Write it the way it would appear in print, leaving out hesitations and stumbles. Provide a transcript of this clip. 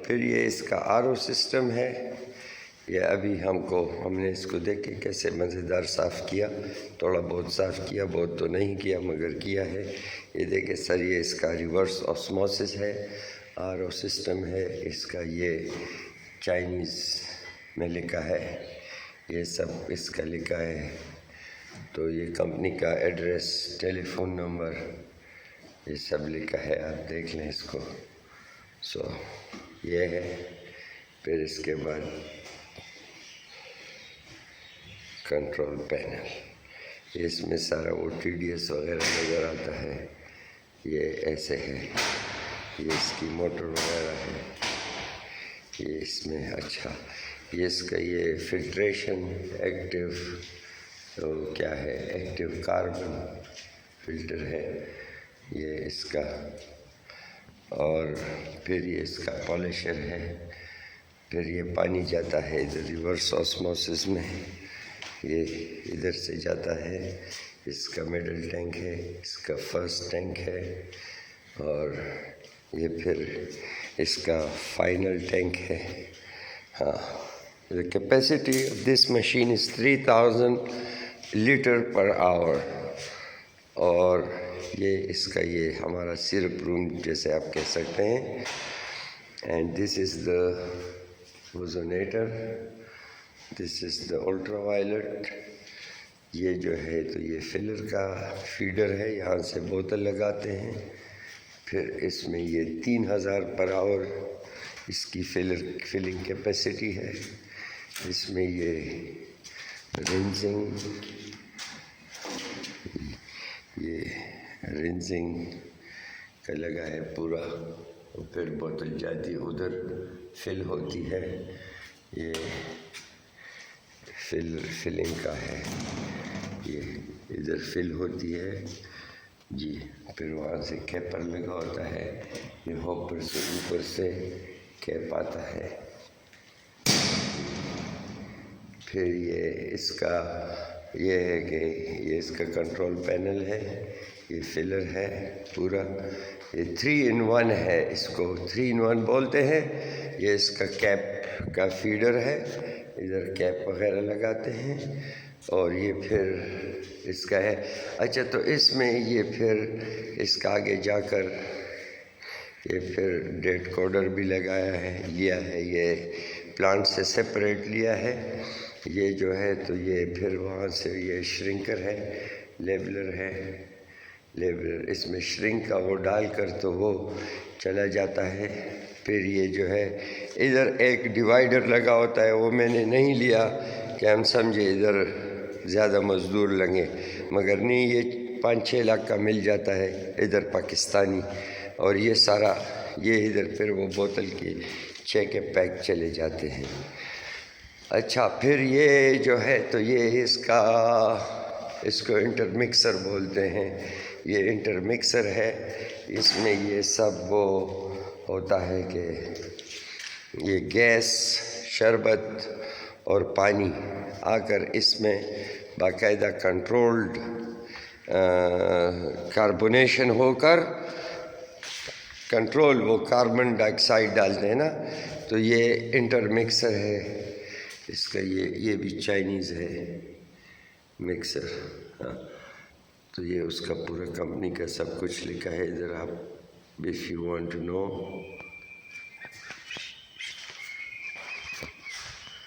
پھر یہ اس کا RO سسٹم ہے. یہ ابھی ہم نے اس کو دیکھ کے کیسے مزیدار صاف کیا، تھوڑا بہت صاف کیا، بہت تو نہیں کیا مگر کیا ہے. یہ دیکھیں سر، یہ اس کا ریورس آسموسس ہے، RO سسٹم ہے اس کا. یہ چائنیز میں لکھا ہے، یہ سب اس کا لکھا ہے. تو یہ کمپنی کا ایڈریس، ٹیلی فون نمبر، یہ سب لکھا ہے، آپ دیکھ لیں اس کو. یہ ہے. پھر اس کے بعد کنٹرول پینل، اس میں سارا وہ TDS وغیرہ نظر آتا ہے. یہ ایسے ہے، یہ اس کی موٹر وغیرہ ہے. یہ اس میں اچھا، یہ اس کا یہ فلٹریشن ایکٹیو کیا ہے، ایکٹیو کاربن فلٹر ہے یہ اس کا. اور پھر یہ اس کا پالشر ہے. پھر یہ پانی جاتا ہے ادھر ریورس آسموسس میں، یہ ادھر سے جاتا ہے. اس کا مڈل ٹینک ہے، اس کا فرسٹ ٹینک ہے، اور یہ پھر اس کا فائنل ٹینک ہے. ہاں، the capacity of this machine is 3000 letter پر آور. اور یہ اس کا یہ ہمارا سرپ روم جیسے آپ کہہ سکتے ہیں. And this is the ozonator, this is the ultraviolet. یہ جو ہے تو یہ فلر کا فیڈر ہے، یہاں سے بوتل لگاتے ہیں. پھر اس میں یہ 3000 پر آور اس کی فلنگ کیپیسٹی ہے. اس میں یہ رنزنگ کا لگا ہے پورا. پھر بوتل جاتی ادھر فل ہوتی ہے. یہ فلنگ کا ہے، یہ ادھر فل ہوتی ہے جی. پھر وہاں سے کیپر لگا ہوتا ہے، یہ ہوپر سے اوپر سے کیپ آتا ہے. پھر یہ اس کا یہ ہے کہ یہ اس کا کنٹرول پینل ہے، یہ فلر ہے پورا. یہ 3 in 1 ہے، اس کو 3 in 1 بولتے ہیں. یہ اس کا کیپ کا فیڈر ہے، ادھر کیپ وغیرہ لگاتے ہیں. اور یہ پھر اس کا ہے. اچھا، تو اس میں یہ پھر اس کا آگے جا کر یہ پھر ڈیٹ کوڈر بھی لگایا ہے، لیا ہے، یہ پلانٹ سے سپریٹ لیا ہے. یہ جو ہے تو یہ پھر وہاں سے یہ شرنکر ہے، لیبلر ہے. لیبلر اس میں شرنک کا وہ ڈال کر تو وہ چلا جاتا ہے. پھر یہ جو ہے ادھر ایک ڈیوائیڈر لگا ہوتا ہے، وہ میں نے نہیں لیا کہ ہم سمجھے ادھر زیادہ مزدور لگیں، مگر نہیں، یہ 5-6 لاکھ کا مل جاتا ہے ادھر پاکستانی. اور یہ سارا یہ ادھر پھر وہ بوتل کے 6 کے پیک چلے جاتے ہیں. اچھا، پھر یہ جو ہے تو یہ اس کو انٹر مکسر بولتے ہیں. یہ انٹر مکسر ہے، اس میں یہ سب وہ ہوتا ہے کہ یہ گیس، شربت اور پانی آ کر اس میں باقاعدہ کنٹرولڈ کاربونیشن ہو کر کنٹرول، وہ کاربن ڈائی آکسائڈ ڈالتے ہیں نا، تو یہ انٹر مکسر ہے. اس کا یہ بھی چائنیز ہے مکسر. ہاں، تو یہ اس کا پورا کمپنی کا سب کچھ لکھا ہے ادھر، آپ if you want to know.